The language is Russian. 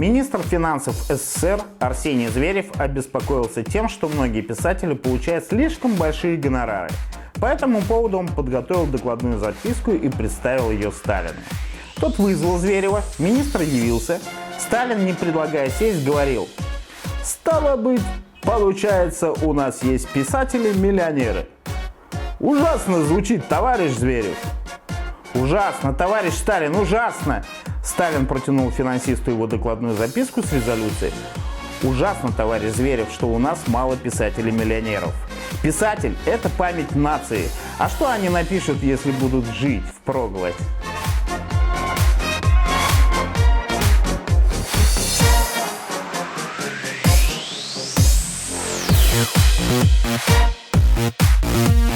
Министр финансов СССР Арсений Зверев обеспокоился тем, что многие писатели получают слишком большие гонорары. По этому поводу он подготовил докладную записку и представил ее Сталину. Тот вызвал Зверева, министр явился. Сталин, не предлагая сесть, говорил: «Стало быть, получается, у нас есть писатели-миллионеры». «Ужасно звучит, товарищ Зверев». «Ужасно, товарищ Сталин, ужасно!» Сталин протянул финансисту его докладную записку с резолюцией. «Ужасно, товарищ Зверев, что у нас мало писателей-миллионеров. Писатель – это память нации. А что они напишут, если будут жить впроголодь?» We'll be right back.